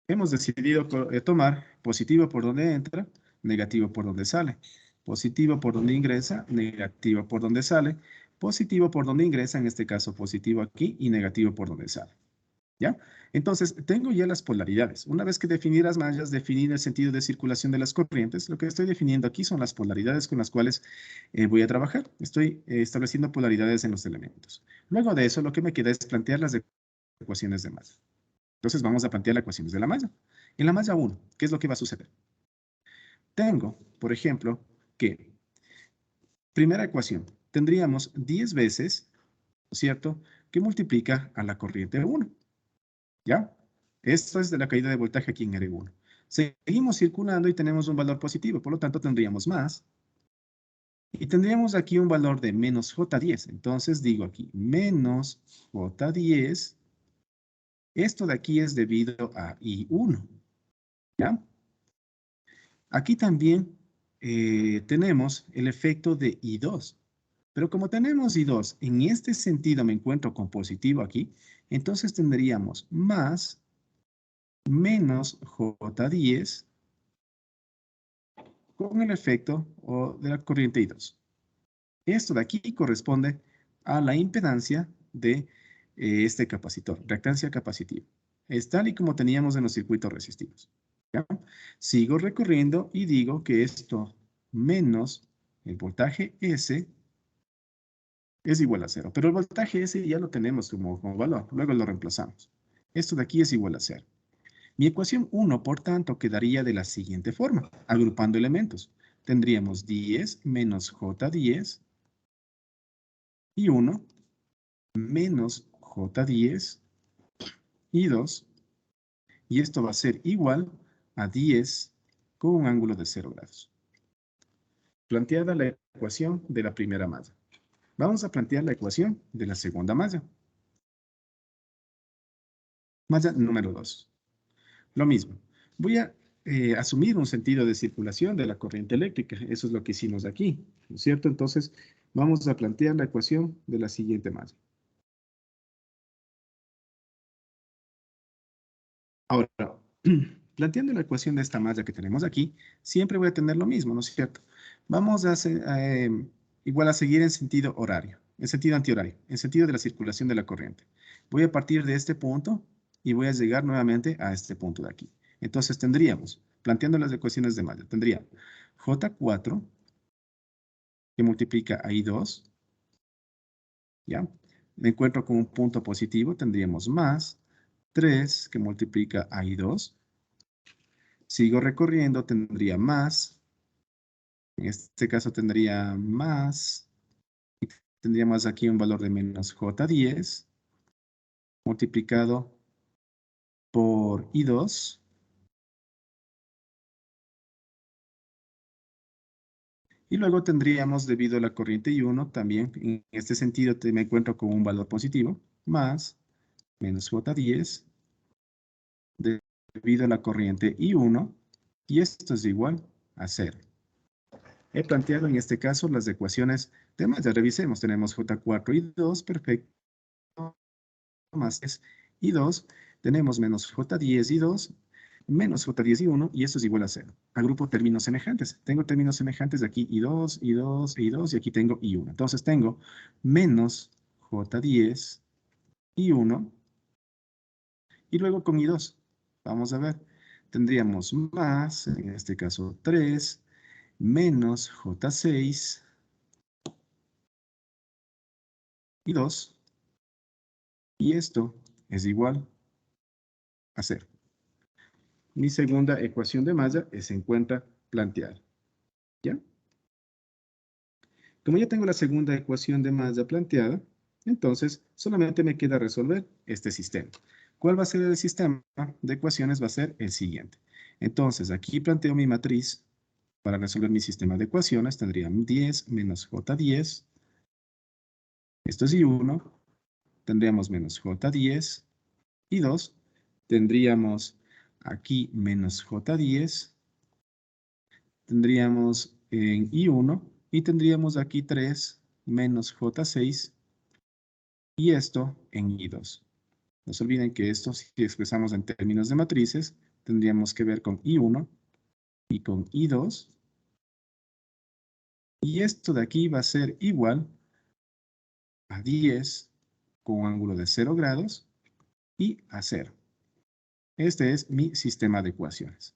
Hemos decidido tomar positivo por donde entra, negativo por donde sale. Positivo por donde ingresa, negativo por donde sale. Positivo por donde ingresa, en este caso positivo aquí, y negativo por donde sale. ¿Ya? Entonces, tengo ya las polaridades. Una vez que definí las mallas, definí el sentido de circulación de las corrientes, lo que estoy definiendo aquí son las polaridades con las cuales voy a trabajar. Estoy estableciendo polaridades en los elementos. Luego de eso, lo que me queda es plantear las ecuaciones de malla. Entonces, vamos a plantear las ecuaciones de la malla. En la malla 1, ¿qué es lo que va a suceder? Tengo, por ejemplo, que, primera ecuación, tendríamos 10 veces, ¿cierto?, que multiplica a la corriente 1. ¿Ya? Esto es de la caída de voltaje aquí en R1. Seguimos circulando y tenemos un valor positivo, por lo tanto tendríamos más. Y tendríamos aquí un valor de menos J10. Entonces digo aquí, menos J10. Esto de aquí es debido a I1. ¿Ya? Aquí también tenemos el efecto de I2. Pero como tenemos I2, en este sentido me encuentro con positivo aquí, entonces tendríamos más menos J10 con el efecto de la corriente I2. Esto de aquí corresponde a la impedancia de este capacitor, reactancia capacitiva. Es tal y como teníamos en los circuitos resistivos. ¿Ya? Sigo recorriendo y digo que esto menos el voltaje S es igual a 0. Pero el voltaje S ya lo tenemos como valor, luego lo reemplazamos. Esto de aquí es igual a 0. Mi ecuación 1, por tanto, quedaría de la siguiente forma, agrupando elementos. Tendríamos 10 menos J10 y 1 menos J10 y 2. Y esto va a ser igual a 10 con un ángulo de 0 grados. Planteada la ecuación de la primera malla. Vamos a plantear la ecuación de la segunda malla. Malla número 2. Lo mismo. Voy a asumir un sentido de circulación de la corriente eléctrica. Eso es lo que hicimos aquí, ¿no es cierto? Entonces, vamos a plantear la ecuación de la siguiente malla. Ahora, planteando la ecuación de esta malla que tenemos aquí, siempre voy a tener lo mismo, ¿no es cierto? Vamos a hacer, igual a seguir en sentido horario, en sentido antihorario, en sentido de la circulación de la corriente. Voy a partir de este punto y voy a llegar nuevamente a este punto de aquí. Entonces tendríamos, planteando las ecuaciones de malla, tendría J4 que multiplica a I2, ¿ya? Me encuentro con un punto positivo, tendríamos más 3 que multiplica a I2. Sigo recorriendo, tendría más En este caso tendría más, y tendríamos aquí un valor de menos J10 multiplicado por I2. Y luego tendríamos, debido a la corriente I1, también en este sentido me encuentro con un valor positivo, más menos J10 debido a la corriente I1, y esto es igual a 0. He planteado en este caso las ecuaciones de malla. Revisemos, tenemos J4 y 2, perfecto, más es y 2, tenemos menos J10 y 2, menos J10 y 1, y esto es igual a 0. Agrupo términos semejantes. Tengo términos semejantes de aquí, I2, I2, I2, y aquí tengo I1. Entonces tengo menos J10 y 1, y luego con I2. Vamos a ver. Tendríamos más, en este caso 3, menos J6 y 2, y esto es igual a 0. Mi segunda ecuación de malla se encuentra planteada. ¿Ya? Como ya tengo la segunda ecuación de malla planteada, entonces solamente me queda resolver este sistema. ¿Cuál va a ser el sistema de ecuaciones? Va a ser el siguiente. Entonces, aquí planteo mi matriz para resolver mi sistema de ecuaciones. Tendría 10 menos J10. Esto es I1. Tendríamos menos J10 y 2. Tendríamos aquí menos J10. Tendríamos en I1 y tendríamos aquí 3 menos J6 y esto en I2. No se olviden que esto, si expresamos en términos de matrices, tendríamos que ver con I1 y con I2. Y esto de aquí va a ser igual a 10 con un ángulo de 0 grados y a 0. Este es mi sistema de ecuaciones.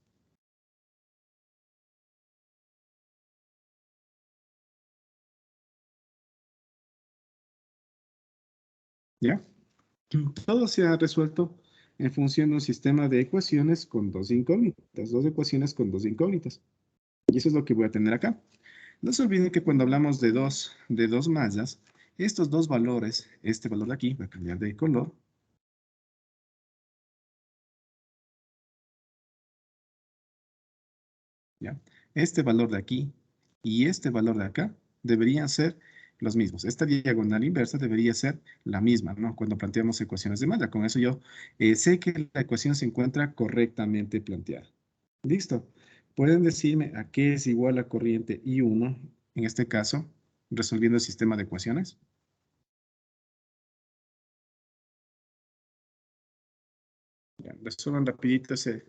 ¿Ya? Todo se ha resuelto en función de un sistema de ecuaciones con dos incógnitas, dos ecuaciones con dos incógnitas. Y eso es lo que voy a tener acá. No se olviden que cuando hablamos de dos mallas, estos dos valores, este valor de aquí, voy a cambiar de color. ¿Ya? Este valor de aquí y este valor de acá deberían ser los mismos. Esta diagonal inversa debería ser la misma, ¿no? Cuando planteamos ecuaciones de malla. Con eso yo sé que la ecuación se encuentra correctamente planteada. Listo. ¿Pueden decirme a qué es igual la corriente I1, en este caso, resolviendo el sistema de ecuaciones? Ya, resuelvan rapidito ese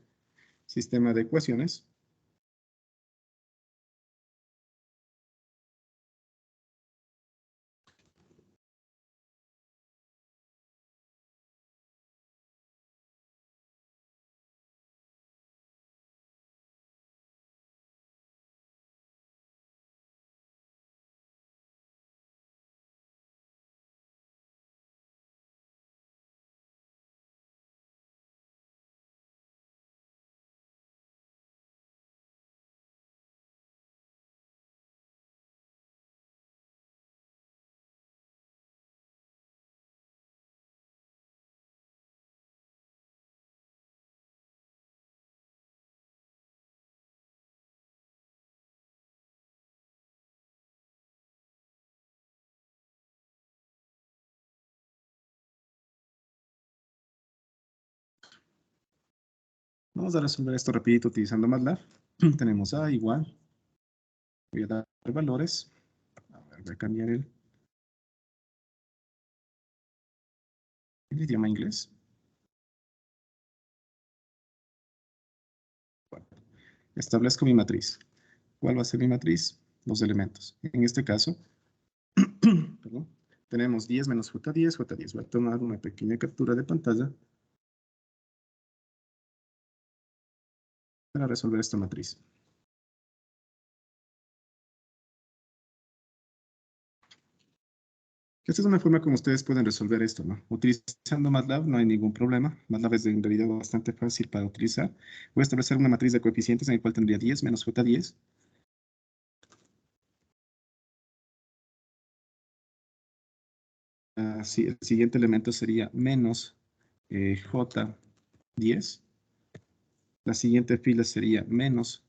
sistema de ecuaciones. Vamos a resolver esto rapidito utilizando MATLAB. Tenemos A igual. Voy a dar valores. A ver, voy a cambiar el idioma inglés. Bueno, establezco mi matriz. ¿Cuál va a ser mi matriz? Los elementos. En este caso, perdón, tenemos 10 menos J10, J10. Voy a tomar una pequeña captura de pantalla para resolver esta matriz. Esta es una forma como ustedes pueden resolver esto, ¿no? Utilizando MATLAB no hay ningún problema. MATLAB es en realidad bastante fácil para utilizar. Voy a establecer una matriz de coeficientes en el cual tendría 10 menos J10. sí, el siguiente elemento sería menos J10. La siguiente fila sería menos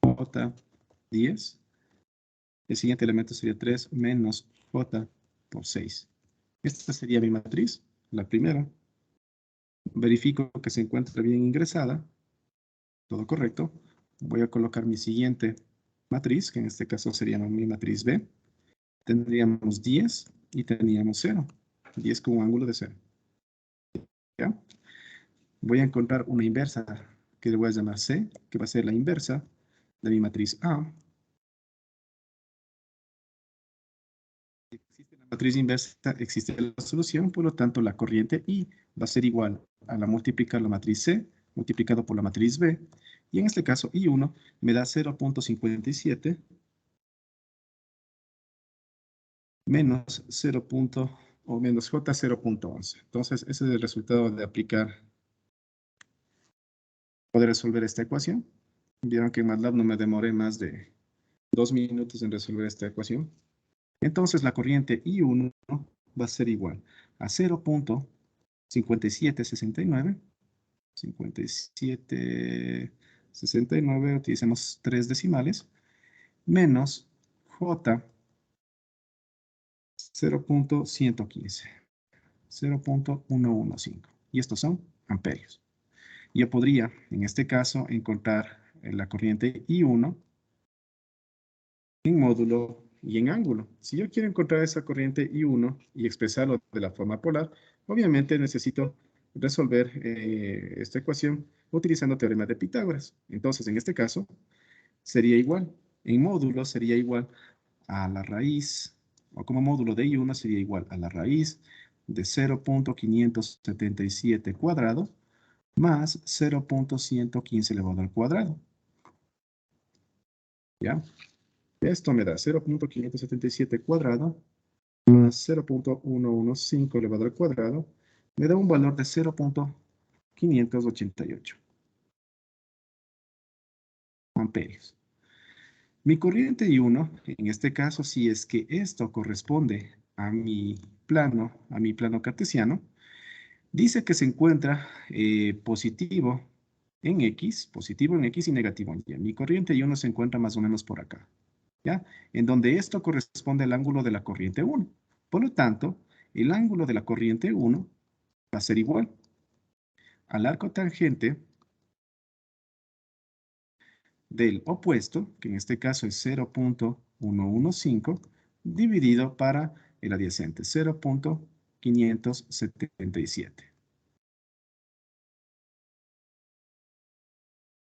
J10. El siguiente elemento sería 3 menos J por 6. Esta sería mi matriz, la primera. Verifico que se encuentra bien ingresada. Todo correcto. Voy a colocar mi siguiente matriz, que en este caso sería mi matriz B. Tendríamos 10 y teníamos 0. 10 con un ángulo de 0. ¿Ya? Voy a encontrar una inversa que le voy a llamar C, que va a ser la inversa de mi matriz A. Si existe la matriz inversa, existe la solución, por lo tanto la corriente I va a ser igual a la multiplicar la matriz C multiplicado por la matriz B, y en este caso I1 me da 0.57 menos 0. O menos J 0.11. Entonces, ese es el resultado de aplicar o de resolver esta ecuación. Vieron que en MATLAB no me demoré más de 2 minutos en resolver esta ecuación. Entonces, la corriente I1 va a ser igual a 0.5769. 5769, utilicemos 3 decimales, menos J 0.115. 0.115. Y estos son amperios. Yo podría, en este caso, encontrar la corriente I1 en módulo y en ángulo. Si yo quiero encontrar esa corriente I1 y expresarlo de la forma polar, obviamente necesito resolver esta ecuación utilizando teorema de Pitágoras. Entonces, en este caso, sería igual. En módulo sería igual a la raíz, o como módulo de I1 sería igual a la raíz de 0.577 cuadrado más 0.115 elevado al cuadrado. ¿Ya? Esto me da 0.577 cuadrado más 0.115 elevado al cuadrado. Me da un valor de 0.588 amperios. Mi corriente I1, en este caso, si es que esto corresponde a mi plano cartesiano, dice que se encuentra positivo en X y negativo en Y. Mi corriente I1 se encuentra más o menos por acá, ¿ya? En donde esto corresponde al ángulo de la corriente 1. Por lo tanto, el ángulo de la corriente 1 va a ser igual al arco tangente del opuesto, que en este caso es 0.115, dividido para el adyacente, 0.577.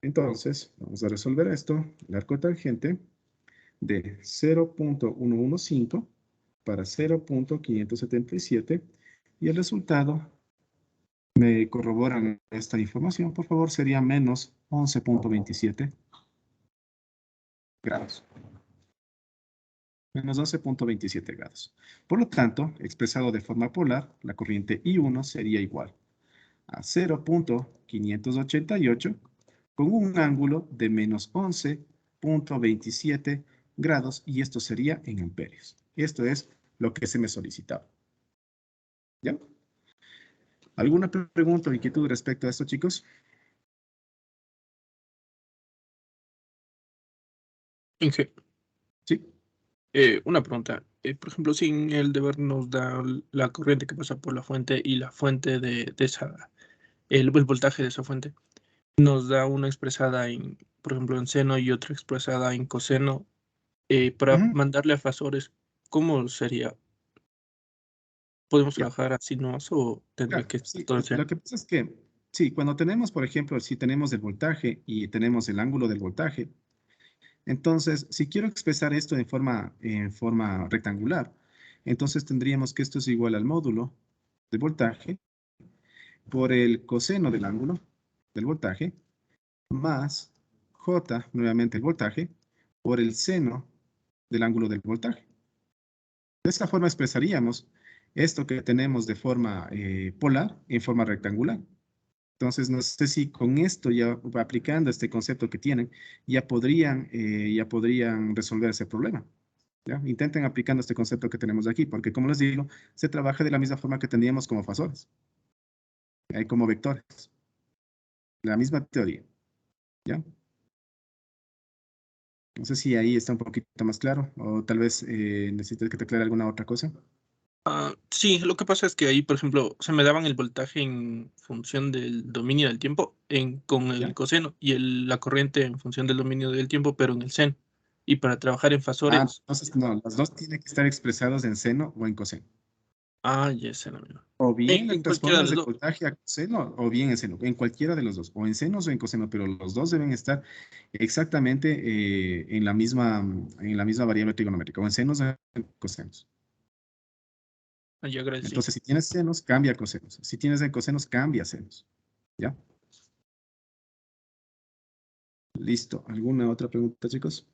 Entonces, vamos a resolver esto. El arco tangente de 0.115 para 0.577 y el resultado, me corroboran esta información, por favor, sería menos 11.27 grados. Menos 12.27 grados. Por lo tanto, expresado de forma polar, la corriente I1 sería igual a 0.588 con un ángulo de menos 11.27 grados, y esto sería en amperios. Esto es lo que se me solicitaba. ¿Ya? ¿Alguna pregunta o inquietud respecto a esto, chicos? Inge, Sí. una pregunta. Por ejemplo, si en el deber nos da la corriente que pasa por la fuente y la fuente de esa, el voltaje de esa fuente, nos da una expresada en, por ejemplo, en seno y otra expresada en coseno, para Ujú. mandarle a fasores, ¿cómo sería? ¿Podemos Ya. trabajar así nomás o tendría Claro, que sí. todo ser? Lo que pasa es que, sí, cuando tenemos, por ejemplo, si tenemos el voltaje y tenemos el ángulo del voltaje, entonces, si quiero expresar esto en forma rectangular, entonces tendríamos que esto es igual al módulo de voltaje por el coseno del ángulo del voltaje más J, nuevamente el voltaje, por el seno del ángulo del voltaje. De esta forma expresaríamos esto que tenemos de forma polar en forma rectangular. Entonces, no sé si con esto, ya aplicando este concepto que tienen, ya podrían resolver ese problema. ¿Ya? Intenten aplicando este concepto que tenemos aquí, porque como les digo, se trabaja de la misma forma que tendríamos como fasores, como vectores. La misma teoría. ¿Ya? No sé si ahí está un poquito más claro, o tal vez necesites que te aclare alguna otra cosa. Sí, lo que pasa es que ahí, por ejemplo, se me daban el voltaje en función del dominio del tiempo con el ¿Ya? coseno y la corriente en función del dominio del tiempo, pero en el seno. Y para trabajar en fasores, Entonces, no, los dos tienen que estar expresados en seno o en coseno. ya es seno, amigo. O bien le En cualquiera de transformas los de dos. voltaje a coseno, o bien en seno, en cualquiera de los dos, o en senos o en coseno, pero los dos deben estar exactamente en la misma variable trigonométrica, o en senos o en cosenos. Ya agradecí. Entonces, si tienes senos, cambia cosenos. Si tienes en cosenos, cambia senos. ¿Ya? Listo. ¿Alguna otra pregunta, chicos?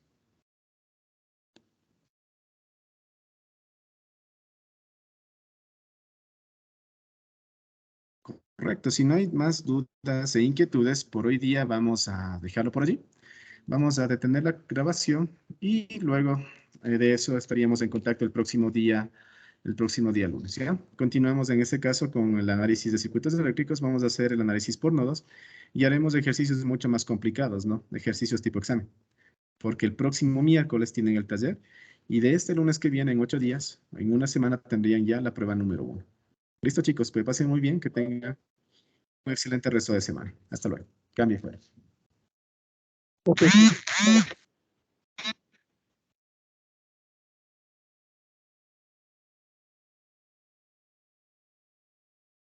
Correcto. Si no hay más dudas e inquietudes, por hoy día vamos a dejarlo por allí. Vamos a detener la grabación y luego de eso estaríamos en contacto el próximo día lunes, ¿ya? Continuamos en este caso con el análisis de circuitos eléctricos. Vamos a hacer el análisis por nodos y haremos ejercicios mucho más complicados, ¿no? Ejercicios tipo examen. Porque el próximo miércoles tienen el taller y de este lunes que viene, en 8 días, en una semana, tendrían ya la prueba número 1. Listo, chicos, pues pasen muy bien, que tengan un excelente resto de semana. Hasta luego. Cambio fuera. Ok.